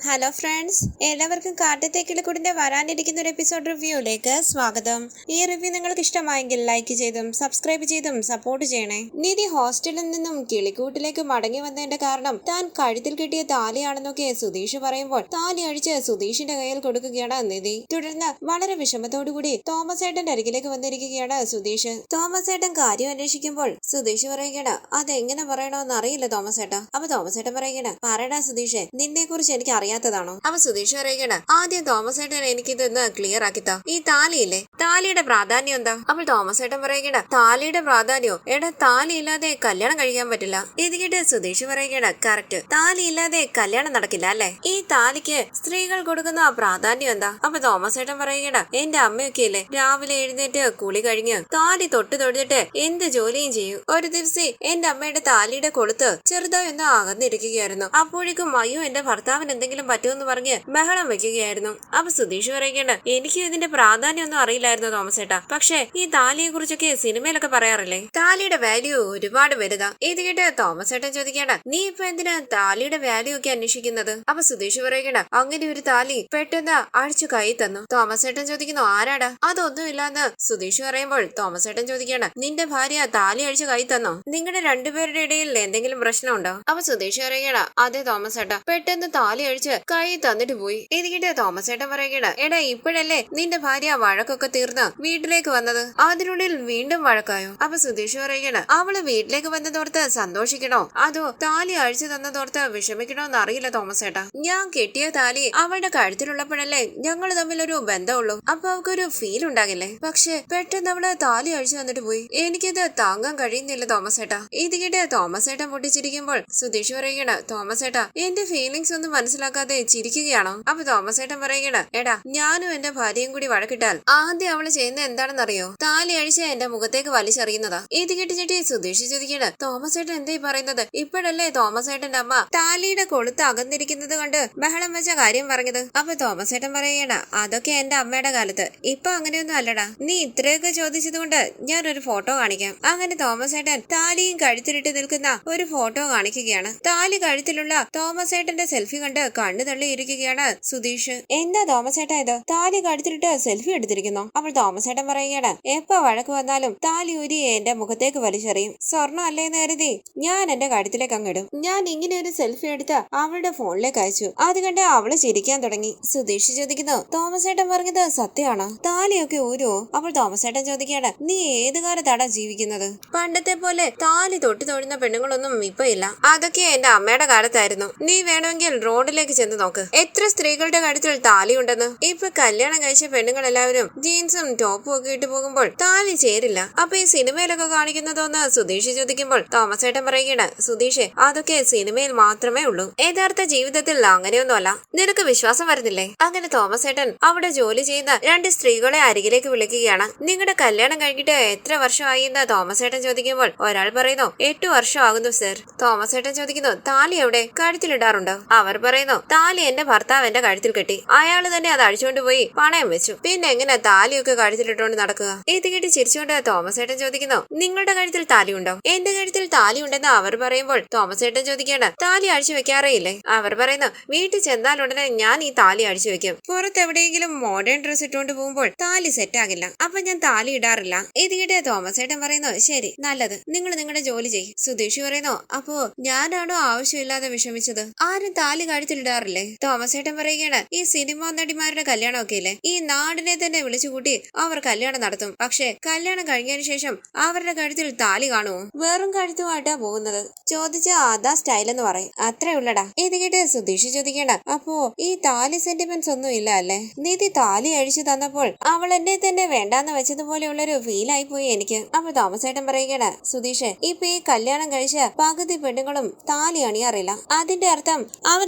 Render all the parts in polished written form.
Hello friends, എല്ലാവർക്കും കാട്ടത്തേക്കിളിക്കൂടിന്റെ വരാനിരിക്കുന്ന ഒരു എപ്പിസോഡ് റിവ്യൂയിലേക്ക് സ്വാഗതം. ഈ റിവ്യൂ നിങ്ങൾക്ക് ഇഷ്ടമായെങ്കിൽ ലൈക്ക് ചെയ്തും സബ്സ്ക്രൈബ് ചെയ്തും സപ്പോർട്ട് ചെയ്യണേ. നിധി ഹോസ്റ്റലിൽ നിന്നും കിളിക്കൂട്ടിലേക്ക് മടങ്ങി വന്നതിന്റെ കാരണം താൻ കഴുത്തിൽ കിട്ടിയ താലിയാണെന്നൊക്കെ സുധീഷ് പറയുമ്പോൾ താലി അഴിച്ച് സുധീഷിന്റെ കയ്യിൽ കൊടുക്കുകയാണ് നിധി. തുടർന്ന് വളരെ വിഷമത്തോടുകൂടി തോമസ് ഏട്ടന്റെ അരികിലേക്ക് വന്നിരിക്കുകയാണ് സുധീഷ്. തോമസ് ഏട്ടൻ കാര്യം അന്വേഷിക്കുമ്പോൾ സുധീഷ് പറയുകയാണ്, അതെങ്ങനെ പറയണോന്ന് അറിയില്ല തോമസ് ഏട്ടാ. അപ്പൊ തോമസ് ഏട്ടൻ പറയുകയാണ്, പറയടാ സുധീഷ്, നിന്നെ കുറിച്ച് എനിക്ക് അറിയാത്തതാണോ? അപ്പൊ സുധീഷ് പറയുകയാണ്, ആദ്യം തോമസ് ഏട്ടൻ എനിക്കിതൊന്ന് ക്ലിയർ ആക്കിത്താ. ഈ താലിയില്ലേ, താലിയുടെ പ്രാധാന്യം എന്താ? അപ്പോൾ തോമസ് ഏട്ടൻ പറയുകയാണ്, താലിയുടെ പ്രാധാന്യോ? എടാ, താലി ഇല്ലാതെ കല്യാണം കഴിക്കാൻ പറ്റില്ല. ഇത് കേട്ട് സുധീഷ് പറയുകയാണ്, കറക്റ്റ്, താലി ഇല്ലാതെ കല്യാണം നടക്കില്ല അല്ലെ? ഈ താലിക്ക് സ്ത്രീകൾ കൊടുക്കുന്ന പ്രാധാന്യം എന്താ? അപ്പൊ തോമസ് ഏട്ടൻ പറയുകയാണ്, എന്റെ അമ്മയൊക്കെ ഇല്ലേ രാവിലെ എഴുന്നേറ്റ് കുളി കഴിഞ്ഞ് താലി തൊട്ടിട്ട് എന്ത് ജോലിയും ചെയ്യും. ഒരു ദിവസം എന്റെ അമ്മയുടെ താലിയുടെ കൊളുത്ത് ചെറുതായി ഒന്ന് അകന്നിരിക്കുകയായിരുന്നു. അപ്പോഴേക്കും അയ്യോ, എന്റെ ഭർത്താവിന് എന്തെങ്കിലും പറ്റുമെന്ന് പറഞ്ഞ് ബഹളം വെക്കുകയായിരുന്നു. അപ്പൊ സുധീഷ് പറയുകയാണ്, എനിക്കും ഇതിന്റെ പ്രാധാന്യം ഒന്നും അറിയില്ലായിരുന്നു തോമസ് ഏട്ടാ. പക്ഷെ ഈ താലിയെ കുറിച്ചൊക്കെ സിനിമയിലൊക്കെ പറയാറില്ലേ, താലിയുടെ വാല്യൂ ഒരുപാട് വലുതാ. ഇത് കേട്ട് തോമസ് ഏട്ടൻ ചോദിക്കേണ്ട, നീ ഇപ്പൊ എന്തിനാ താലിയുടെ വാല്യൂ ഒക്കെ അന്വേഷിക്കുന്നത്? അപ്പൊ സുധീഷ് പറയുകയാണ്, അങ്ങനെ ഒരു താലി പെട്ടെന്ന് അഴിച്ചു കൈ തന്നു. തോമസ് ഏട്ടൻ ചോദിക്കുന്നു, ആരാടാ? അതൊന്നുമില്ലാന്ന് സുധീഷ് പറയുമ്പോൾ തോമസ് ഏട്ടൻ ചോദിക്കുകയാണ്, നിന്റെ ഭാര്യ താലി അഴിച്ചു കൈ തന്നോ? നിങ്ങളുടെ രണ്ടുപേരുടെ ഇടയിൽ എന്തെങ്കിലും പ്രശ്നമുണ്ടോ? അപ്പൊ സുധീഷ് പറയുകയാണ്, അതെ തോമസ് ഏട്ടാ, പെട്ടെന്ന് താലി അഴിച്ച് കൈ തന്നിട്ട് പോയി. ഇതിക്കിട്ട് തോമസ് ഏട്ടൻ പറയുകയാണ്, എടാ, ഇപ്പോഴല്ലേ നിന്റെ ഭാര്യ വഴക്കൊക്കെ തീർന്ന് വീട്ടിലേക്ക് വന്നത്, അതിനുള്ളിൽ വീണ്ടും വഴക്കായോ? അപ്പൊ സുധീഷ് പറയുകയാണ്, അവള് വീട്ടിലേക്ക് വന്നതോർത്ത് സന്തോഷിക്കണോ അതോ താലി അഴിച്ചു തന്നതോർത്ത് വിഷമിക്കണോന്ന് അറിയില്ല തോമസ് ഏട്ടാ. ഞാൻ കെട്ടിയ താലി അവളുടെ കഴുത്തിലുള്ളപ്പോഴല്ലേ ഞങ്ങൾ തമ്മിലൊരു ബന്ധമുള്ളൂ. അപ്പൊ അവൾക്കൊരു ഫീൽ ഉണ്ടാകില്ലേ? പക്ഷെ പെട്ടെന്ന് അവള് താലി അഴിച്ചു തന്നിട്ട് പോയി. എനിക്കിത് താങ്ങാൻ കഴിയുന്നില്ല തോമസ് ഏട്ടാ. ഇത് കേട്ട് തോമസ് ഏട്ടൻ പൊട്ടിച്ചിരിക്കുമ്പോൾ സുധീഷ് പറയുകയാണ്, തോമസ് ഏട്ടാ, എന്റെ ഫീലിങ്സ് ഒന്നും മനസ്സിലാക്കാതെ ചിരിക്കുകയാണോ? അപ്പൊ തോമസ് ഏട്ടൻ പറയുകയാണ്, എടാ, ഞാനും എന്റെ ഭാര്യയും കൂടി വഴക്കിട്ടാൽ ആദ്യം അവള് ചെയ്യുന്ന എന്താണെന്നറിയോ? താലി അഴിച്ച് എന്റെ മുഖത്തേക്ക് വലിച്ചെറിയുന്നതാ. ഇത് കേട്ടിട്ട് സുധീഷ് ചോദിക്കണ്, തോമസ് ഏട്ടൻ എന്തായി പറയുന്നത്? ഇപ്പോഴല്ലേ തോമസ് ഏട്ടന്റെ അമ്മ താലിയുടെ കൊളുത്ത് അകന്നിരിക്കുന്നത് കണ്ട് ബഹളം വെച്ച കാര്യം പറഞ്ഞത്? അപ്പൊ തോമസ് ഏട്ടൻ പറയുകയാണ്, അതൊക്കെ എന്റെ അമ്മയുടെ കാലത്ത്, ഇപ്പൊ അങ്ങനെയൊന്നും അല്ലടാ. നീ ഇത്രയൊക്കെ ചോദിച്ചത് കൊണ്ട് ഞാനൊരു ഫോട്ടോ കാണിക്കാം. അങ്ങനെ തോമസ് ഏട്ടൻ താലിയും കഴുത്തിലിട്ട് നിൽക്കുന്ന ഒരു ഫോട്ടോ കാണിക്കുകയാണ്. താലി കഴുത്തിലുള്ള തോമസ് ഏട്ടന്റെ സെൽഫി കണ്ട് കണ്ണു തള്ളിയിരിക്കുകയാണ് സുധീഷ്. എന്താ തോമസ് ഏട്ടാ ഇത്, താലി കഴുത്തിലിട്ട് സെൽഫി എടുത്തിരിക്കുന്നു? അപ്പോൾ തോമസ് ഏട്ടൻ പറയുകയാണ്, എപ്പോ വഴക്ക് വന്നാലും താലി ഊരി എന്റെ മുഖത്തേക്ക് വലിച്ചെറിയും. സ്വർണ്ണം അല്ലേന്ന് കരുതി ഞാൻ എന്റെ കഴുത്തിലേക്ക് അങ്ങിടും. ഞാൻ ഇങ്ങനെ ഒരു സെൽഫി എടുത്ത് അവളുടെ ഫോണിലേക്ക് അയച്ചു. അത് കണ്ട് അവള് ചിരിക്കാൻ തുടങ്ങി. സുധീഷ് ചോദിക്കുന്നു, തോമസ് ഏട്ടൻ പറഞ്ഞത് സത്യമാണോ? താലിയൊക്കെ ഊരുവോ? അപ്പോൾ തോമസ് ഏട്ടൻ ചോദിക്കുകയാണ്, നീ ഏത് കാലത്താടാ ജീവിക്കുന്നത്? പണ്ടത്തെ പോലെ താലി തൊട്ട് തൊഴുന്ന പെണ്ണുങ്ങളൊന്നും ഇപ്പൊ ഇല്ല. അതൊക്കെ എന്റെ അമ്മയുടെ കാലത്തായിരുന്നു. നീ വേണമെങ്കിൽ റോഡിലേക്ക് ചെന്ന് നോക്ക്, എത്ര സ്ത്രീകളുടെ കഴുത്തിൽ താലി ഉണ്ടെന്ന്. ഇപ്പൊ കല്യാണം കഴിച്ച പെണ്ണുങ്ങൾ എല്ലാവരും ജീൻസും ടോപ്പും ഒക്കെ ഇട്ട് പോകുമ്പോൾ താലി ചേരില്ല. അപ്പൊ ഈ സിനിമയിലൊക്കെ കാണിക്കുന്നതോന്ന് സുധീഷ് ചോദിക്കുമ്പോൾ തോമസ് ഏട്ടൻ പറയുകയാണ്, സുധീഷ്, അതൊക്കെ സിനിമയിൽ മാത്രമേ ഉള്ളൂ. യഥാർത്ഥ ജീവിതത്തിൽ അങ്ങനെയൊന്നും അല്ല. നിനക്ക് വിശ്വാസം വരുന്നില്ലേ? അങ്ങനെ തോമസ് ഏട്ടൻ അവിടെ ജോലി ചെയ്യുന്ന രണ്ട് സ്ത്രീകളെ അരികിലേക്ക് വിളിക്കുകയാണ്. നിങ്ങളുടെ കല്യാണം കഴിഞ്ഞിട്ട് എത്ര വർഷമായി എന്ന് തോമസ് ഏട്ടൻ ചോദിക്കുമ്പോൾ ഒരാൾ പറയുന്നു, 8 വർഷം ആകുന്നു സർ. തോമസ് ഏട്ടൻ ചോദിക്കുന്നു, താലി എവിടെ? കഴുത്തിലിടാറുണ്ടോ? അവർ പറയുന്നു, താലി എന്റെ ഭർത്താവ് എന്റെ കഴുത്തിൽ കെട്ടി, അയാള് തന്നെ അത് അഴിച്ചുകൊണ്ട് പോയി പണയം വെച്ചു. പിന്നെ എങ്ങനെ താലിയൊക്കെ കഴുത്തിലിട്ടുകൊണ്ട് നടക്കുക? ഇത് കേട്ട് ചിരിച്ചുകൊണ്ട് തോമസ് ഏട്ടൻ ചോദിക്കുന്നു, നിങ്ങളുടെ കഴുത്തിൽ താലി ഉണ്ടോ? എന്റെ കഴുത്തിൽ താലി ഉണ്ടെന്ന് അവർ പറയുമ്പോൾ തോമസ് ഏട്ടൻ ചോദിക്കുകയാണ്, താലി അഴിച്ചു വെക്കാറേ ഇല്ലേ? അവർ പറയുന്നു, വീട്ടിൽ ചെന്നാൽ ഉടനെ ഞാൻ ഈ താലി അഴിച്ചു വെക്കും. പുറത്ത് എവിടെയെങ്കിലും മോഡേൺ ഡ്രസ് ഇട്ടുകൊണ്ട് പോകുമ്പോൾ താലി സെറ്റ് ആകില്ല. അപ്പൊ ഞാൻ താലി ഇടാറില്ല. ഇത് കേട്ട് തോമസ് ഏട്ടൻ പറയുന്നു, ശരി, നല്ലത്, നിങ്ങൾ നിങ്ങളുടെ ജോലി ചെയ്യും. സുധീഷ് പറയുന്നു, അപ്പോ ഞാനാണോ ആവശ്യമില്ലാതെ വിഷമിച്ചത്? ആരും താലി കഴുത്തിലിടാറില്ലേ? തോമസ് ഏട്ടൻ പറയുകയാണ്, ഈ സിനിമാ നടിമാരുടെ കല്യാണമൊക്കെ ഇല്ലേ, ഈ നാടിനെ തന്നെ വിളിച്ചുകൂട്ടി അവർ കല്യാണം നടത്തും. പക്ഷെ കല്യാണം കഴിഞ്ഞതിന് ശേഷം അവരുടെ കഴുത്തിൽ താലി കാണുമോ? വെറും കഴുത്തുമായിട്ടാ പോകുന്നത്. ചോദിച്ചാ അതാ സ്റ്റൈൽ എന്ന് പറയും. അത്രേ ഉള്ളടാ. ഇത് കേട്ട് സുധീഷ് ചോദിക്കേണ്ട, അപ്പോ ഈ താലി സെന്റിമെന്റ്സ് ഒന്നും ഇല്ല അല്ലേ? നിധി താലി അഴിച്ചു തന്നപ്പോൾ അവൾ എന്നെ തന്നെ വേണ്ടാന്ന് വെച്ചതുപോലെയുള്ളൊരു ഫീൽ ആയി പോയി എനിക്ക്. അപ്പൊ തോമസ് ഏട്ടൻ പറയുകയാണ്, സുധീഷ്, ഇപ്പൊ ഈ കല്യാണം കഴിച്ച പകുതി പെണ്ണുങ്ങളും താലി അണിയാറില്ല. അതിന്റെ അർത്ഥം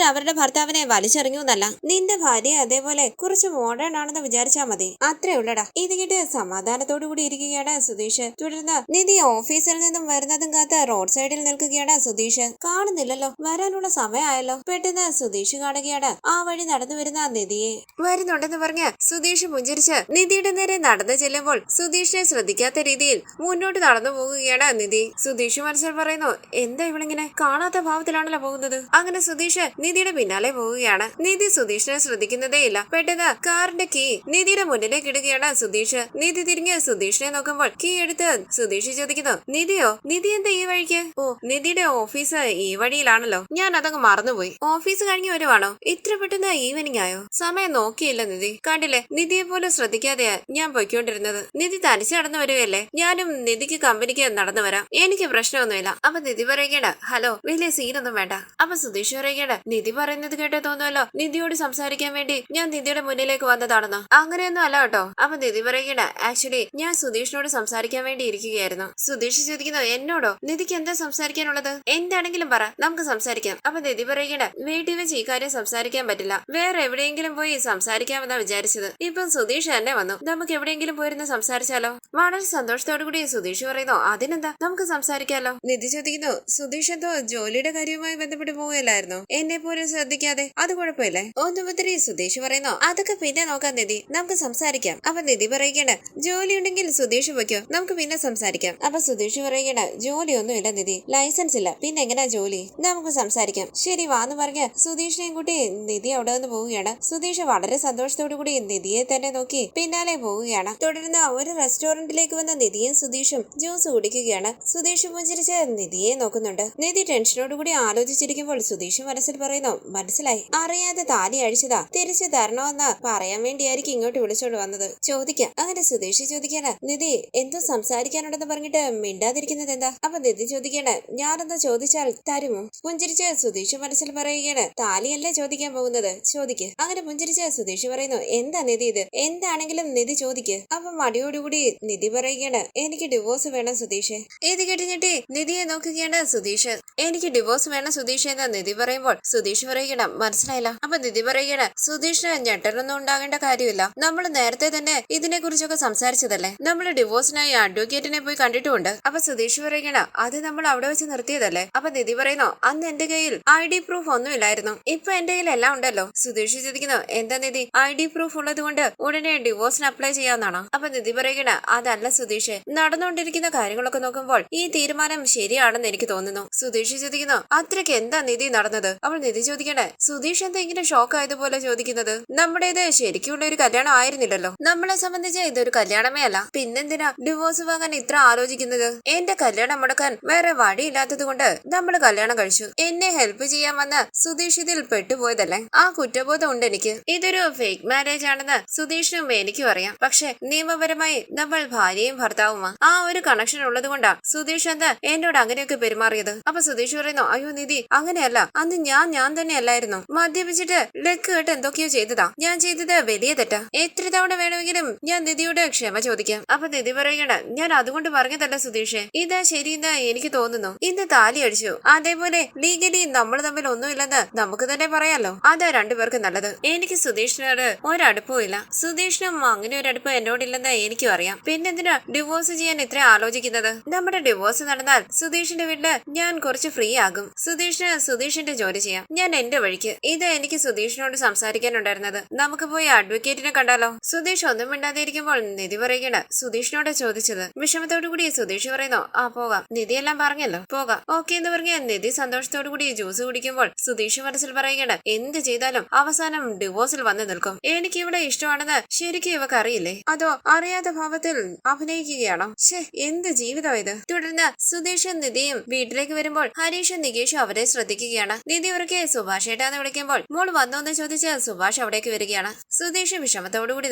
അവരുടെ ഭർത്താവിനെ വലിച്ചെറിഞ്ഞു എന്നല്ല. നിന്റെ ഭാര്യ അതേപോലെ കുറച്ച് മോഡേൺ ആണെന്ന് വിചാരിച്ചാ മതി. അത്രേ ഉള്ളടാ. ഇത് കേട്ട് സമാധാനത്തോടു കൂടി ഇരിക്കുകയാണ് സുധീഷ്. തുടർന്ന് നിധി ഓഫീസിൽ നിന്നും വരുന്നതും കാത്ത് റോഡ് സൈഡിൽ നിൽക്കുകയാണ് സുധീഷ്. കാണുന്നില്ലല്ലോ, വരാനുള്ള സമയമായല്ലോ. പെട്ടെന്ന് സുധീഷ് കാണുകയാണ് ആ വഴി നടന്നു വരുന്ന നിധിയെ. വരുന്നുണ്ടെന്ന് പറഞ്ഞ് സുധീഷ് പുഞ്ചിരിച്ച് നിധിയുടെ നേരെ നടന്നു ചെല്ലുമ്പോൾ സുധീഷിനെ ശ്രദ്ധിക്കാത്ത രീതിയിൽ മുന്നോട്ട് നടന്നു പോകുകയാണ് നിധി. സുധീഷ് മനസ്സിൽ പറയുന്നു, എന്താ ഇവളിങ്ങനെ കാണാത്ത ഭാവത്തിലാണല്ലോ പോകുന്നത്? അങ്ങനെ സുധീഷ് നിധിയുടെ പിന്നാലെ പിന്നാലെ പോവുകയാണ്. നിധി സുധീഷിനെ ശ്രദ്ധിക്കുന്നതേയില്ല. പെട്ടെന്ന് കാറിന്റെ കീ നിധിയുടെ മുന്നിലേക്ക് ഇടുകയാണ് സുധീഷ്. നിധി തിരിഞ്ഞ് സുധീഷിനെ നോക്കുമ്പോൾ കീ എടുത്ത് സുധീഷ് ചോദിക്കുന്നു, നിധിയോ? നിധി എന്താ ഈ വഴിക്ക്? ഓ, നിധിയുടെ ഓഫീസ് ഈ വഴിയിലാണല്ലോ. ഞാൻ അതങ്ങ് മറന്നുപോയി. ഓഫീസ് കഴിഞ്ഞ് വരുവാണോ? ഇത്ര പെട്ടെന്ന് ഈവനിങ് ആയോ? സമയം നോക്കിയില്ല നിധി. കണ്ടില്ലേ, നിധിയെ പോലും ശ്രദ്ധിക്കാതെയാ ഞാൻ പൊയ്ക്കൊണ്ടിരുന്നത്. നിധി തനിച്ച് നടന്നു വരികയല്ലേ? ഞാനും നിധിക്ക് കമ്പനിക്ക് നടന്നു വരാം, എനിക്ക് പ്രശ്നമൊന്നുമില്ല. അപ്പൊ നിധി പറയുകയാണ്, ഹലോ, വലിയ സീനൊന്നും വേണ്ട. അപ്പൊ സുധീഷ് പറയുകയാണ്, നിധി പറയുന്നത് കേട്ടോ തോന്നുമല്ലോ നിധിയോട് സംസാരിക്കാൻ വേണ്ടി ഞാൻ നിധിയുടെ മുന്നിലേക്ക് വന്നതാണെന്നോ? അങ്ങനെയൊന്നും അല്ല കേട്ടോ. അപ്പൊ നിധി പറയുകയാണ്, ആക്ച്വലി ഞാൻ സുധീഷിനോട് സംസാരിക്കാൻ വേണ്ടി ഇരിക്കുകയായിരുന്നു. സുധീഷ് ചോദിക്കുന്നു, എന്നോടോ? നിധിക്ക് എന്താ സംസാരിക്കാനുള്ളത്? എന്താണെങ്കിലും പറ, നമുക്ക് സംസാരിക്കാം. അപ്പൊ നിധി പറയുകയാണ്, വീട്ടിൽ വെച്ച് ഈ കാര്യം സംസാരിക്കാൻ പറ്റില്ല, വേറെ എവിടെയെങ്കിലും പോയി സംസാരിക്കാമെന്നാ വിചാരിച്ചത്. ഇപ്പം സുധീഷ് തന്നെ വന്നു, നമുക്ക് എവിടെയെങ്കിലും പോയിരുന്ന് സംസാരിച്ചാലോ? വളരെ സന്തോഷത്തോടു കൂടി സുധീഷ് പറയുന്നു, അതിനെന്താ, നമുക്ക് സംസാരിക്കാലോ. നിധി ചോദിക്കുന്നു, സുധീഷ് എന്തോ ജോലിയുടെ കാര്യവുമായി ബന്ധപ്പെട്ട് പോവുകയല്ലായിരുന്നോ? എന്നെ പോലും ശ്രദ്ധിക്കാതെ? അത് കുഴപ്പമില്ലേ? ഒന്നുമുത്തിരി സുധീഷ് പറയുന്നു, അതൊക്കെ പിന്നെ നോക്കാം നിധി, നമുക്ക് സംസാരിക്കാം. അപ്പൊ നിധി പറയുകയാണ്, ജോലി ഉണ്ടെങ്കിൽ സുധീഷ് വയ്ക്കോ, നമുക്ക് പിന്നെ സംസാരിക്കാം. അപ്പൊ സുധീഷ് പറയുകയാണ്, ജോലിയൊന്നും ഇല്ല നിധി, ലൈസൻസ് ഇല്ല, പിന്നെ എങ്ങനെയാ ജോലി? നമുക്ക് സംസാരിക്കാം. ശരി വാന്ന് പറഞ്ഞ് സുധീഷിനെയും കൂട്ടി നിധി അവിടെ നിന്ന് പോവുകയാണ്. സുധീഷ് വളരെ സന്തോഷത്തോടു കൂടി നിധിയെ തന്നെ നോക്കി പിന്നാലെ പോവുകയാണ്. തുടർന്ന് ഒരു റെസ്റ്റോറന്റിലേക്ക് വന്ന നിധിയും സുധീഷും ജ്യൂസ് കുടിക്കുകയാണ്. സുധീഷ് പുഞ്ചിരിച്ച് നിധിയെ നോക്കുന്നുണ്ട്. നിധി ടെൻഷനോടുകൂടി ആലോചിച്ചിരിക്കുമ്പോൾ സുധീഷ് മനസ്സിൽ പറയുന്നു, മനസ്സിലായി, അറിയാതെ താലി അഴിച്ചതാ, തിരിച്ചു തരണമെന്ന് പറയാൻ വേണ്ടിയായിരിക്കും ഇങ്ങോട്ട് വിളിച്ചോണ്ട് വന്നത്. ചോദിക്കാം. അങ്ങനെ സുധീഷ് ചോദിക്കാണ്, നിധി എന്തോ സംസാരിക്കാനുണ്ടെന്ന് പറഞ്ഞിട്ട് മിണ്ടാതിരിക്കുന്നത് എന്താ? അപ്പൊ നിധി ചോദിക്കാണ്, ഞാനെന്താ ചോദിച്ചാൽ തരുമോ? പുഞ്ചിരിച്ച് സുധീഷ് മനസ്സിൽ പറയുകയാണ്, താലിയല്ലേ ചോദിക്കാൻ പോകുന്നത്, ചോദിക്ക്. അങ്ങനെ പുഞ്ചിരിച്ച് സുധീഷ് പറയുന്നു, എന്താ നിധി ഇത്? എന്താണെങ്കിലും നിധി ചോദിക്ക്. അപ്പൊ മടിയോടുകൂടി നിധി പറയുകയാണ്, എനിക്ക് ഡിവോഴ്സ് വേണം സുധീഷ്. ഇത് കേട്ടിട്ട് നിധിയെ നോക്കുകയാണ് സുധീഷ്. എനിക്ക് ഡിവോഴ്സ് വേണം സുധീഷ് എന്ന് നിധി പറയുമ്പോൾ സുധീഷ് പറയുകയാണ്, മനസ്സിലായില്ല. അപ്പൊ നിധി പറയുകയാണ്, സുധീഷിന് ഞെട്ടലൊന്നും ഉണ്ടാകേണ്ട കാര്യമില്ല, നമ്മൾ നേരത്തെ തന്നെ ഇതിനെ കുറിച്ചൊക്കെ സംസാരിച്ചതല്ലേ, നമ്മൾ ഡിവോഴ്സിനായി അഡ്വക്കേറ്റിനെ പോയി കണ്ടിട്ടുമുണ്ട്. അപ്പൊ സുധീഷ് പറയുകയാണ്, അത് നമ്മൾ അവിടെ വെച്ച് നിർത്തിയതല്ലേ? അപ്പൊ നിധി പറയുന്നു, അന്ന് എന്റെ കയ്യിൽ ID പ്രൂഫ് ഒന്നും ഇല്ലായിരുന്നു, ഇപ്പൊ എന്റെ കയ്യിൽ എല്ലാം ഉണ്ടല്ലോ. സുധീഷ് ചോദിക്കുന്നു, എന്താ നിധി, ID പ്രൂഫ് ഉള്ളത് കൊണ്ട് ഉടനെ ഡിവോഴ്സിന് അപ്ലൈ ചെയ്യാന്നാണോ? അപ്പൊ നിധി പറയുകയാണ്, അതല്ല സുധീഷ്, നടന്നുകൊണ്ടിരിക്കുന്ന കാര്യങ്ങളൊക്കെ നോക്കുമ്പോൾ ഈ തീരുമാനം ശരിയാണെന്ന് എനിക്ക് തോന്നുന്നു. സുധീഷ് ചോദിക്കുന്നു, അത്രയ്ക്ക് എന്താ നിധി നടന്നത്? അപ്പോൾ നിധി ചോദിക്കണേ, സുധീഷ് എന്താ ഇങ്ങനെ ഷോക്ക് ആയതുപോലെ ചോദിക്കുന്നത്? നമ്മുടേത് ശരിക്കുള്ള ഒരു കല്യാണം ആയിരുന്നില്ലല്ലോ, നമ്മളെ സംബന്ധിച്ച് ഇതൊരു കല്യാണമേ അല്ല, പിന്നെന്തിനാ ഡിവോഴ്സ് വാങ്ങാൻ ഇത്ര ആലോചിക്കുന്നത്? എന്റെ കല്യാണം മുടക്കാൻ വേറെ വഴിയില്ലാത്തത് കൊണ്ട് നമ്മൾ കല്യാണം കഴിച്ചു. എന്നെ ഹെൽപ്പ് ചെയ്യാൻ വന്ന സുധീഷ് ഇതിൽ പെട്ടുപോയതല്ലേ? ആ കുറ്റബോധം ഉണ്ട് എനിക്ക്. ഇതൊരു ഫേക്ക് മാരേജ് ആണെന്ന് സുധീഷിനും എനിക്കും അറിയാം, പക്ഷെ നിയമപരമായി നമ്മൾ ഭാര്യയും ഭർത്താവുമാ. ആ ഒരു കണക്ഷൻ ഉള്ളത് കൊണ്ടാ സുധീഷ് എന്താ എന്നോട് അങ്ങനെയൊക്കെ പെരുമാറിയത്. അപ്പൊ സുധീഷ് പറയുന്നു, അയ്യോ നിധി, അങ്ങനെയല്ല, അന്ന് ഞാൻ തന്നെ അല്ലായിരുന്നു, മദ്യപിച്ചിട്ട് ലെക്ക് കേട്ട് എന്തൊക്കെയോ ചെയ്തതാ. ഞാൻ ചെയ്തത് വലിയ തെറ്റാ. എത്ര തവണ വേണമെങ്കിലും ഞാൻ നിധിയോട് ക്ഷമ ചോദിക്കാം. അപ്പൊ നിധി പറയണ, ഞാൻ അതുകൊണ്ട് പറഞ്ഞതല്ല സുധീഷേ, ഇതാ ശരിയെന്ന് എനിക്ക് തോന്നുന്നു. ഇന്ന് താലി അടിച്ചു, അതേപോലെ ലീഗലി നമ്മൾ തമ്മിൽ ഒന്നുമില്ലെന്ന് നമുക്ക് തന്നെ പറയാലോ. അതാ രണ്ടുപേർക്ക് നല്ലത്. എനിക്ക് സുധീഷിനോട് ഒരടുപ്പവും ഇല്ല, സുധീഷിനും അങ്ങനെ ഒരു അടുപ്പം എന്നോടില്ലെന്ന് എനിക്കും അറിയാം. പിന്നെന്തിനാ ഡിവോഴ്സ് ചെയ്യാൻ ഇത്ര ആലോചിക്കുന്നത്? നമ്മുടെ ഡിവോഴ്സ് നടന്നാൽ സുധീഷിന്റെ വീട്ടില് ഞാൻ കുറച്ച് ഫ്രീ ആകും. സുധീഷിന് സുധീഷിന്റെ ജോലി ചെയ്യാം, ഞാൻ എന്റെ വഴിക്ക്. ഇത് എനിക്ക് സുധീഷിനോട് സംസാരിക്കാനുണ്ടായിരുന്നത്. നമുക്ക് പോയി അഡ്വക്കേറ്റിനെ കണ്ടാലോ? സുധീഷ് ഒന്നും മിണ്ടാതെ ഇരിക്കുമ്പോൾ നിധി പറയുകയാണ്, സുധീഷിനോട് ചോദിച്ചത്. വിഷമത്തോടു കൂടി സുധീഷ് പറയുന്നു, ആ പോകാം, നിധി എല്ലാം പറഞ്ഞല്ലോ, പോകാം. ഓക്കെ എന്ന് പറഞ്ഞ നിധി സന്തോഷത്തോടു കൂടി ജ്യൂസ് കുടിക്കുമ്പോൾ സുധീഷ് മനസ്സിൽ പറയുകയാണ്, എന്ത് ചെയ്താലും അവസാനം ഡിവോഴ്സിൽ വന്നു നിൽക്കും. എനിക്ക് ഇവിടെ ഇഷ്ടമാണെന്ന് ശരിക്കും ഇവക്ക് അറിയില്ലേ? അതോ അറിയാത്ത ഭാവത്തിൽ അഭിനയിക്കുകയാണോ? ശേ, എന്ത് ജീവിതം ഇത്. തുടർന്ന് സുധീഷും നിധിയും വീട്ടിലേക്ക് വരുമ്പോൾ ഹരീഷും നികേഷും അവരെ ശ്രദ്ധിക്കുകയാണ്. നിധി ഉറക്കെ സുഭാഷ് ഏട്ടാന്ന് വിളിക്കുമ്പോൾ മോൾ വന്നോന്ന് ചോദിച്ച് സുഭാഷ് അവിടേക്ക് വരികയാണ്. സുധീഷ് വിഷമത്തോടുകൂടി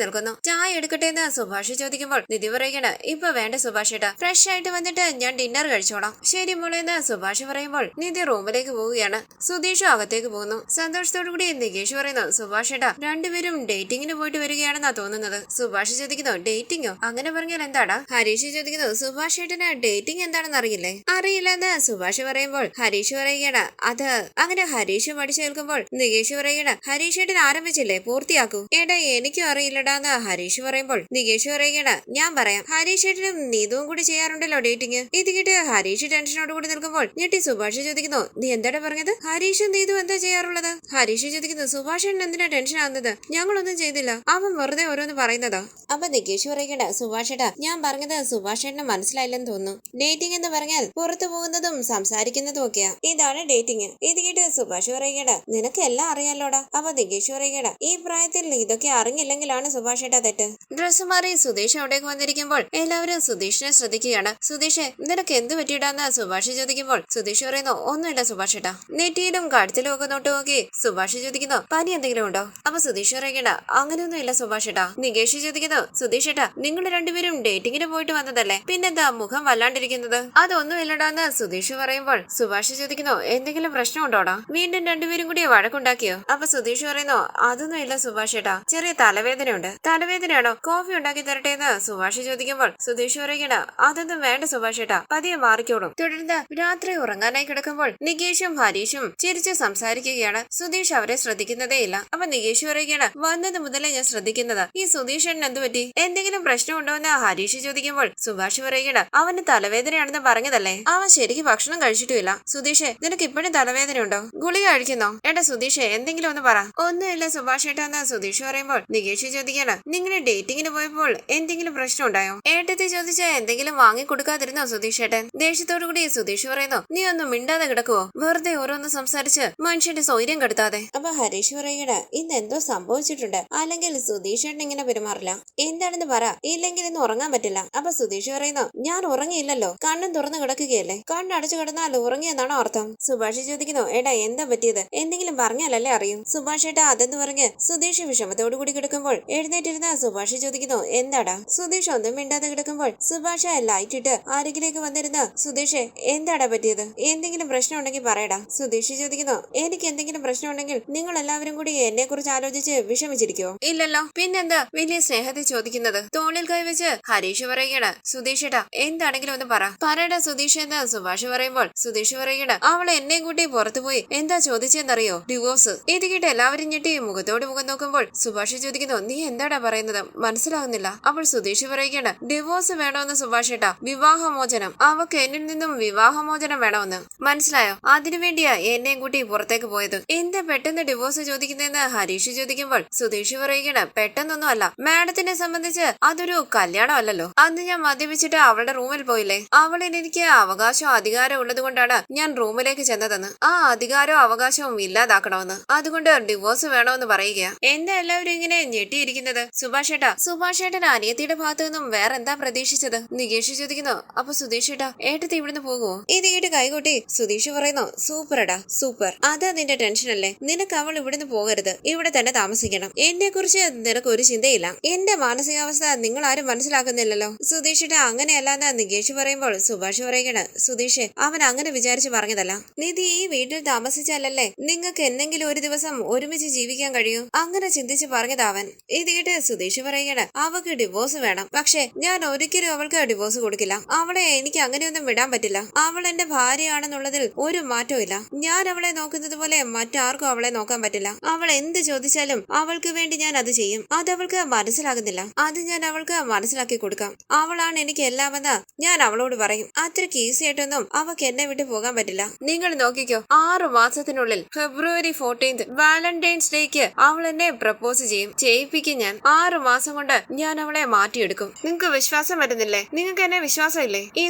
നിൽക്കുന്നു. ചായ എടുക്കട്ടെ എന്ന് സുഭാഷ് ചോദിക്കുമ്പോൾ നിധി പറയുകയാണ്, ഇപ്പൊ വേണ്ട സുഭാഷ് ഏട്ടാ, ഫ്രഷ് ആയിട്ട് വന്നിട്ട് ഞാൻ ഡിന്നർ കഴിച്ചോളാം. ശരി മോളെന്ന് സുഭാഷ് പറയുമ്പോൾ നിധി റൂമിലേക്ക് പോവുകയാണ്. സുധീഷും അകത്തേക്ക് പോകുന്നു. സന്തോഷത്തോടു കൂടി നികേഷ് പറയുന്നു, സുഭാഷ് ഏട്ടാ, രണ്ടുപേരും ഡേറ്റിങ്ങിന് പോയിട്ട് വരികയാണെന്നാ തോന്നുന്നത്. സുഭാഷ് ചോദിക്കുന്നു, ഡേറ്റിങ്ങോ? അങ്ങനെ പറഞ്ഞാൽ എന്താടാ? ഹരീഷ് ചോദിക്കുന്നു, സുഭാഷ് ഏട്ടന് ഡേറ്റിംഗ് എന്താണെന്ന് അറിയില്ലേ? അറിയില്ലെന്ന് സുഭാഷ് പറയുമ്പോൾ ഹരീഷ് പറയുകയാണ്, അത് അങ്ങനെ ഹരീഷ് പഠിച്ചു കേൾക്കുമ്പോൾ നികേഷ് പറയുകയാണ്, ഹരീഷ് ഏട്ടൻ ആരംഭിച്ചില്ലേ, പൂർത്തിയാക്കൂ. ഏട്ടാ എനിക്കും അറിയില്ലടാന്ന് ഹരീഷ് പറയുമ്പോൾ നികേഷ് പറയുകയാണ്, ഞാൻ പറയാം, ഹരീഷ് ഏട്ടനും നീതുവും കൂടി ചെയ്യാറുണ്ടല്ലോ ഡേറ്റിംഗ്. ഇത് കേട്ട് ഹരീഷ് ടെൻഷനോട് കൂടി നിൽക്കുമ്പോൾ ഞെട്ടി സുഭാഷ് ചോദിക്കുന്നു, നീ എന്താണ് പറഞ്ഞത്? ഹരീഷും നീതു എന്താ ചെയ്യാറുള്ളത്? ഹരീഷ് ചോദിക്കുന്നു, സുഭാഷ് ഏട്ടൻ എന്തിനാ ടെൻഷൻ ആകുന്നത്? ഞങ്ങളൊന്നും ചെയ്തില്ല, അവൻ വെറുതെ ഓരോന്ന് പറയുന്നതാ. അപ്പൊ നികേഷ് പറയുകയാണ്, സുഭാഷ് ഏട്ടാ, ഞാൻ പറഞ്ഞത് സുഭാഷ് ഏട്ടന് മനസ്സിലായില്ലെന്ന് തോന്നുന്നു. ഡേറ്റിംഗ് എന്ന് പറഞ്ഞാൽ പുറത്തു പോകുന്നതും സംസാരിക്കുന്നതും ഒക്കെയാ, ഇതാണ് ഡേറ്റിംഗ്. ഇത് കേട്ട് സുഭാഷ് പറയുകയാണ്, നിനക്ക് എല്ലാം അറിയാലോടാ. അപ്പൊ നികേഷ് പറയുകയാണ്, ഈ പ്രായത്തിൽ ഇതൊക്കെ അറിഞ്ഞില്ലെങ്കിലാണ് സുഭാഷ് ഏട്ടാ തെറ്റ്. ഡ്രസ് മാറി സുധീഷ് അവിടേക്ക് വന്നിരിക്കുമ്പോൾ എല്ലാവരും സുധീഷിനെ ശ്രദ്ധിക്കുകയാണ്. സുധീഷേ, നിനക്ക് എന്ത് പറ്റിയിട്ടാന്ന് സുഭാഷ് ചോദിക്കുമ്പോൾ സുധീഷ് പറയുന്നു, ഒന്നുമില്ല സുഭാഷ് ഏട്ടാ. നെറ്റിയിലും കഴുത്തിലും ഒക്കെ നോട്ട് നോക്കി സുഭാഷ് ചോദിക്കുന്നു, പനി എന്തെങ്കിലും ഉണ്ടോ? അപ്പൊ സുധീഷ് പറയണ്ട, അങ്ങനെയൊന്നും ഇല്ല സുഭാഷ് ഏട്ടാ. നികേഷ് ചോദിക്കുന്നു, സുധീഷ് ഏട്ടാ, നിങ്ങൾ രണ്ടുപേരും ഡേറ്റിങ്ങിന് പോയിട്ട് വന്നതല്ലേ, പിന്നെന്താ മുഖം വല്ലാണ്ടിരിക്കുന്നത്? അതൊന്നും ഇല്ലടാന്ന് സുധീഷ് പറയുമ്പോൾ സുഭാഷ് ചോദിക്കുന്നു, എന്തെങ്കിലും പ്രശ്നമുണ്ടോടാ? വീണ്ടും രണ്ടുപേരും കൂടി വഴക്കുണ്ടാക്കിയോ? അപ്പൊ സുധീഷ് പറയുന്നു, അതൊന്നും ഇല്ല സുഭാഷ് ഏട്ടാ, ചെറിയ തലവേദനയുണ്ട്. തലവേദനയാണോ? കോഫി ഉണ്ടാക്കി തരട്ടെ എന്ന് സുഭാഷ് ചോദിക്കുമ്പോൾ സുധീഷ് പറയണ, അതൊന്നും വേണ്ട സുഭാഷ് ഏട്ടാ, പതിയെ മാറിക്കോളും. തുടർന്ന് രാത്രി ഉറങ്ങാനായി കിടക്കുമ്പോൾ നികേഷും ഹരീഷും ചിരിച്ച് സംസാരിക്കുകയാണ്. സുധീഷ് അവരെ ശ്രദ്ധിക്കുന്നതേയില്ല. അപ്പൊ നികേഷ് പറയുകയാണ്, വന്നത് മുതലേ ഞാൻ ശ്രദ്ധിക്കുന്നത്. ഈ സുധീഷേട്ടൻ എന്ത് പറ്റി? എന്തെങ്കിലും പ്രശ്നമുണ്ടോ എന്ന് ഹരീഷ് ചോദിക്കുമ്പോൾ സുഭാഷ് പറയുകയാണ്, അവന് തലവേദനയാണെന്ന് പറഞ്ഞതല്ലേ, അവൻ ശരിക്കും ഭക്ഷണം കഴിച്ചിട്ടുമില്ല. സുധീഷേ, നിനക്ക് ഇപ്പോഴും തലവേദനയുണ്ടോ? ഗുളിക കഴിക്കുന്നോ? ഏട്ടാ സുധീഷേ, എന്തെങ്കിലും ഒന്ന് പറ. ഒന്നുമില്ല സുഭാഷ് ഏട്ടാ എന്ന് സുധീഷ് പറയുമ്പോൾ നികേഷ് ചോദിക്കാണ്, നിങ്ങൾ ഡേറ്റിങ്ങിന് പോയപ്പോൾ എന്തെങ്കിലും പ്രശ്നം ഉണ്ടായോ? ഏട്ടത്തെ ചോദിച്ചാൽ എന്തെങ്കിലും വാങ്ങി കൊടുക്കാതിരുന്നോ സുധീഷ് ഏട്ടൻ? ദേഷ്യത്തോടു കൂടി സുധീഷ് പറയുന്നു, നീ ഒന്നും മിണ്ടാതെ കിടക്കുവോ? വെറുതെ ഓരോന്ന് സംസാരിച്ച് മനുഷ്യന്റെ സൗര്യം കെടുത്താതെ. അപ്പൊ ഹരീഷ് പറയുകയാണ്, ഇന്ന് എന്തോ സംഭവിച്ചിട്ടുണ്ട്, അല്ലെങ്കിൽ സുധീഷ് ഏട്ടൻ ഇങ്ങനെ പെരുമാറില്ല. എന്താണെന്ന് പറ, ഇല്ലെങ്കിൽ ഇന്ന് ഉറങ്ങാൻ പറ്റില്ല. അപ്പൊ സുധീഷ് പറയുന്നു, ഞാൻ ഉറങ്ങിയില്ലല്ലോ, കണ്ണും തുറന്നു കിടക്കുകയല്ലേ. കണ്ണടച്ചു കിടന്നാൽ ഉറങ്ങിയെന്നാണോ അർത്ഥം? സുഭാഷ് ചോദിക്കുന്നു, ഏട്ടാ എന്താ പറ്റിയത്? എന്തെങ്കിലും പറഞ്ഞാലല്ലേ അറിയൂ. സുഭാഷ് ഏട്ടാ അതെന്ന് പറഞ്ഞ് സുധീഷ് വിഷമത്തോടു കൂടി കിടക്കുമ്പോൾ എഴുന്നേറ്റിരുന്ന സുഭാഷ് ചോദിക്കുന്നു, എന്താടാ? സുധീഷ് ഒന്നും മിണ്ടാതെ കിടക്കുമ്പോൾ സുഭാഷ് ലൈറ്റ് ഇട്ട് അരികിലേക്ക് വന്നിരുന്ന, സുധീഷ് എന്താടാ പറ്റിയത്? എന്തെങ്കിലും പ്രശ്നം ഉണ്ടെങ്കിൽ പറയടാ. സുധീഷ് ചോദിക്കുന്നു, എനിക്ക് എന്തെങ്കിലും പ്രശ്നം ഉണ്ടെങ്കിൽ നിങ്ങൾ എല്ലാവരും കൂടി എന്നെ കുറിച്ച് ആലോചിച്ച് വിഷമിച്ചിരിക്കോ? ഇല്ലല്ലോ, പിന്നെന്താ വലിയ സ്നേഹത്തെ ചോദിക്കുന്നത്? തോളിൽ കൈവച്ച് ഹരീഷ് പറയുകയാണ്, സുധീഷ് ഏട്ടാ എന്താണെങ്കിലും ഒന്ന് പറയടാ സുധീഷ് എന്ന് സുഭാഷ് പറയുമ്പോൾ സുധീഷ് പറയുകയാണ്, അവൾ എന്നെ കൂട്ടി പുറത്തുപോയി എന്താ ചോദിച്ചെന്നറിയോ? ഡിവോഴ്സ്. ഇത് കേട്ട് എല്ലാവരും ഞെട്ടി മുഖത്തോട് മുഖം നോക്കുമ്പോൾ സുഭാഷ് ചോദിക്കുന്നു, നീ എന്താടാ പറയുന്നത്? മനസ്സിലാകുന്നില്ല. അപ്പോൾ സുധീഷ് പറയുകയാണ്, ഡിവോഴ്സ് വേണമെന്ന് സുഭാഷ് ഏട്ടാ, വിവാഹമോചനം. അവക്ക് എന്നിൽ നിന്നും വിവാഹമോചനം വേണമെന്ന്. മനസ്സിലായോ? അതിനുവേണ്ടിയാ എന്നെയും കൂട്ടി പുറത്തേക്ക് പോയത്. എന്താ പെട്ടെന്ന് ഡിവോഴ്സ് ചോദിക്കുന്നതെന്ന് ഹരീഷ് ചോദിക്കുമ്പോൾ സുധീഷ് പറയുകയാണ്, പെട്ടെന്നൊന്നും അല്ല. മാഡത്തിനെ സംബന്ധിച്ച് അതൊരു കല്യാണം അല്ലല്ലോ. അന്ന് ഞാൻ മദ്യപിച്ചിട്ട് അവളുടെ റൂമിൽ പോയില്ലേ, അവളിൽ എനിക്ക് അവകാശവും അധികാരവും ഉള്ളത് കൊണ്ടാണ് ഞാൻ റൂമിലേക്ക് ചെന്നതെന്ന്. ആ അധികാരവും അവകാശവും ഇല്ലാതാക്കണമെന്ന്. അതുകൊണ്ട് ഡിവോഴ്സ് വേണമെന്ന് പറയുക. എന്താ എല്ലാവരും ഇങ്ങനെ ഞെട്ടിയിരിക്കുന്നത്? സുഭാഷ് ഏട്ടൻ അനിയത്തിയുടെ ഭാഗത്തു നിന്നും വേറെ എന്താ പ്രതീക്ഷിച്ചത്? നികേഷ് ചോദിക്കുന്നു. അപ്പൊ സുധീഷ് ഏട്ടാ, ഏട്ടത്തി ഇവിടുന്ന് പോകുമോ? ഇത് കേട്ട് കൈകൊട്ടി സുധീഷ് പറയുന്നു, സൂപ്പർടാ സൂപ്പർ. അതാ നിന്റെ ടെൻഷൻ അല്ലേ? നിനക്ക് അവൾ ഇവിടുന്ന് പോകരുത്, ഇവിടെ തന്നെ താമസിക്കണം. എന്നെ കുറിച്ച് നിനക്ക് ഒരു ചിന്തയില്ല. എന്റെ മാനസികാവസ്ഥ നിങ്ങൾ ആരും മനസ്സിലാക്കുന്നില്ലല്ലോ. സുധീഷ് ഏട്ടാ അങ്ങനെയല്ലാന്ന് നികേഷ് പറയുമ്പോൾ സുഭാഷ് പറയുകയാണ്, സുധീഷ് അവൻ അങ്ങനെ വിചാരിച്ച് പറഞ്ഞതല്ല. നിധി ഈ വീട്ടിൽ താമസിച്ചാലല്ലേ നിങ്ങൾക്ക് എന്തെങ്കിലും ഒരു ദിവസം ഒരുമിച്ച് ജീവിക്കാൻ കഴിയൂ. അങ്ങനെ ചിന്തിച്ച് പറഞ്ഞതാവൻ. ഇത് കേട്ട് സുധീഷ് പറയുകയാണ്, അവക്ക് ഡിവോഴ്സ് വേണം. പക്ഷെ ഞാൻ ഒരിക്കലും അവൾക്ക് ഡിവോഴ്സ് കൊടുക്കില്ല. അവളെ എനിക്ക് അങ്ങനെയൊന്നും വിടാൻ പറ്റില്ല. അവൾ എന്റെ ഭാര്യയാണെന്നുള്ളതിൽ ഒരു മാറ്റവും ഇല്ല. ഞാൻ അവളെ നോക്കുന്നത് പോലെ മറ്റാർക്കും അവളെ നോക്കാൻ പറ്റില്ല. അവൾ എന്ത് ചോദിച്ചാലും അവൾക്ക് വേണ്ടി ഞാൻ അത് ചെയ്യും. അതവൾക്ക് മനസ്സിലാകുന്നില്ല. അത് ഞാൻ അവൾക്ക് മനസ്സിലാക്കി കൊടുക്കാം. അവളാണ് എനിക്ക് എല്ലാമെന്ന് ഞാൻ അവളോട് പറയും. അത്രയ്ക്ക് ഈസി ആയിട്ടൊന്നും അവക്ക് എന്നെ വിട്ട് പോകാൻ പറ്റില്ല. നിങ്ങൾ നോക്കിക്കോ, 6 മാസത്തിനുള്ളിൽ ഫെബ്രുവരി 14 വാലന്റൈൻസ് ഡേക്ക് അവൾ എന്നെ പ്രപ്പോസ് ചെയ്യിപ്പിക്കും ഞാൻ. 6 മാസം കൊണ്ട് ഞാൻ അവളെ മാറ്റിയെടുക്കും. നിങ്ങൾക്ക് വിശ്വാസം വരുന്നില്ലേ? നിങ്ങൾക്ക് എന്നെ വിശ്വാസമില്ലേ? ഈ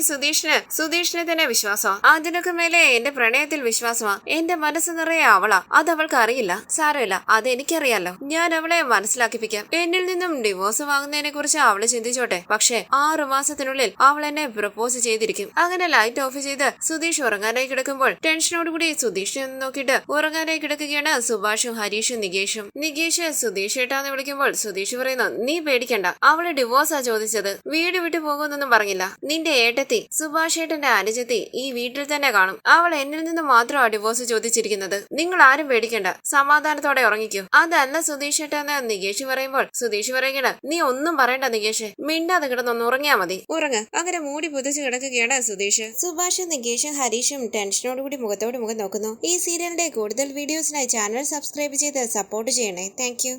സുധീഷിനെ തന്നെ വിശ്വാസമാ. അതിനൊക്കെ മേലെ എന്റെ പ്രണയത്തിൽ വിശ്വാസമാ. എന്റെ മനസ്സ് നിറയെ അവളാ. അത് അവൾക്ക് അറിയില്ല. സാരമില്ല, അത് എനിക്കറിയാലോ. ഞാൻ അവളെ മനസ്സിലാക്കിപ്പിക്കാം. എന്നിൽ നിന്നും ഡിവോഴ്സ് വാങ്ങുന്നതിനെ കുറിച്ച് അവള് ചിന്തിച്ചോട്ടെ. പക്ഷെ 6 മാസത്തിനുള്ളിൽ അവൾ എന്നെ പ്രപ്പോസ് ചെയ്തിരിക്കും. അങ്ങനെ ലൈറ്റ് ഓഫ് ചെയ്ത് സുധീഷ് ഉറങ്ങാനായി കിടക്കുമ്പോൾ ടെൻഷനോടുകൂടി സുധീഷിനെ നോക്കിയിട്ട് ഉറങ്ങാനായി കിടക്കുകയാണ് സുഭാഷും ഹരീഷും നികേഷും. നികേഷ് സുധീഷ് ഏട്ടാന്ന് വിളിക്കുമ്പോൾ സുധീഷ് പറയുന്നു, നീ പേടിക്കണ്ട, അവള് ഡിവോഴ്സാ ചോദിച്ചത്. വീട് വിട്ടു പോകുന്നൊന്നും പറഞ്ഞില്ല. നിന്റെ ഏട്ടത്തി സുഭാഷ് ഏട്ടന്റെ അനുജത്തി ഈ വീട്ടിൽ തന്നെ കാണും. അവൾ എന്നിൽ നിന്ന് മാത്രമാണ് ഡിവോഴ്സ് ചോദിച്ചിരിക്കുന്നത്. നിങ്ങൾ ആരും പേടിക്കണ്ട, സമാധാനത്തോടെ ഉറങ്ങിക്കോ. അതല്ല സുധീഷ് ഏട്ടാന്ന് നികേഷ് പറയുമ്പോൾ സുധീഷ് പറയുകയാണ്, നീ ഒന്നും പറയണ്ട നികേഷ്, മിണ്ടാതെ കിടന്നൊന്ന് ഉറങ്ങിയാ മതി. ഉറങ്ങ്. അങ്ങനെ മൂടി പുതിച്ച് കിടക്കുകയാണ് സുധീഷ്. സുഭാഷും നികേഷും ഹരീഷും ടെൻഷനോടുകൂടി മുഖത്തോട് മുഖം നോക്കുന്നു. ഈ സീരിയലിന്റെ കൂടുതൽ വീഡിയോസിനായി ചാനൽ സബ്സ്ക്രൈബ് ചെയ്ത് സപ്പോർട്ട് ചെയ്യണേ. താങ്ക്